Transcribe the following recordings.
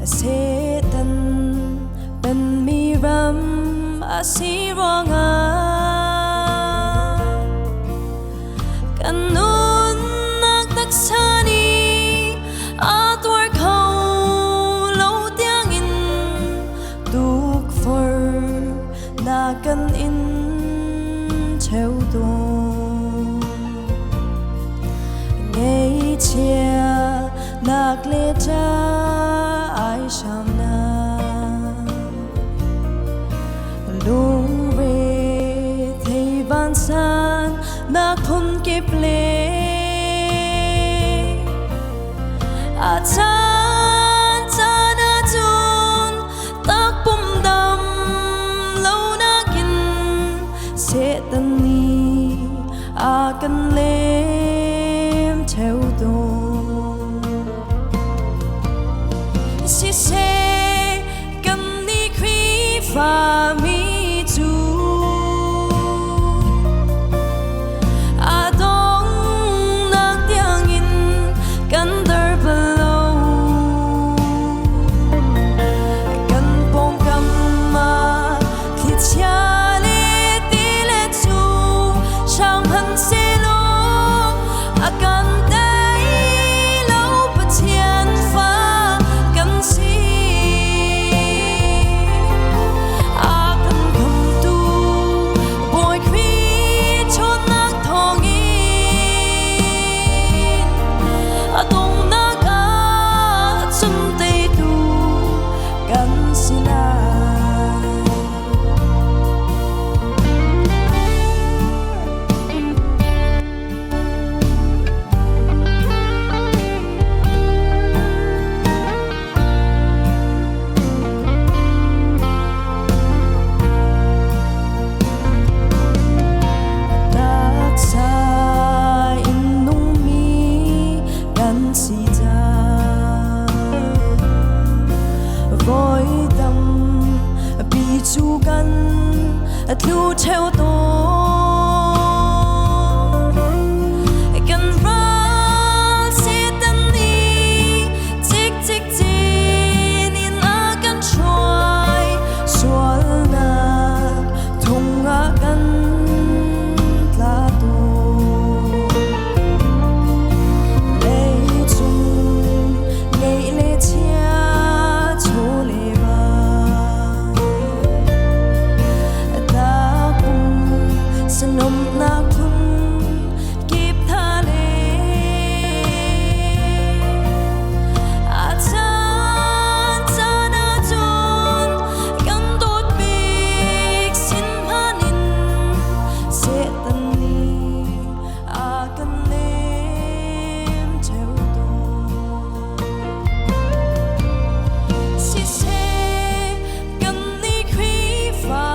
sẽ tân bên mi ram si rong kan nun nak tak sani atwar khâu lâu tiếng in tuk for na kan in theo tung ngày chia nak le cha ai sham na lung về thấy van san na không kịp lệ a chan chan a chun tak bum dam lâu na kin sẽ tân ni a kan lem theo tung si se kan ni kri fa mi chu căn thu theo căn ra sẽ tân đi chiếc chiếc chi nên a căn trôi xóa na thùng a căn la tu lấy chung lấy lệ chia chỗ lệ Sanom na khung kip tha le a chan chan a chun kan tot bik sin hanin se tan ni a kan lem theo tung si se kan ni kri fa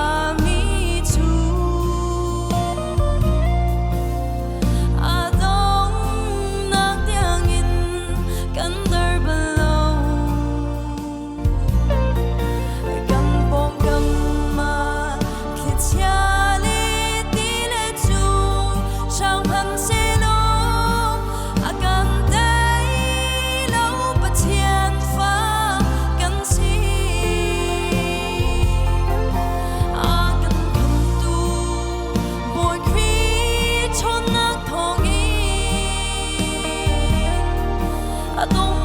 I don't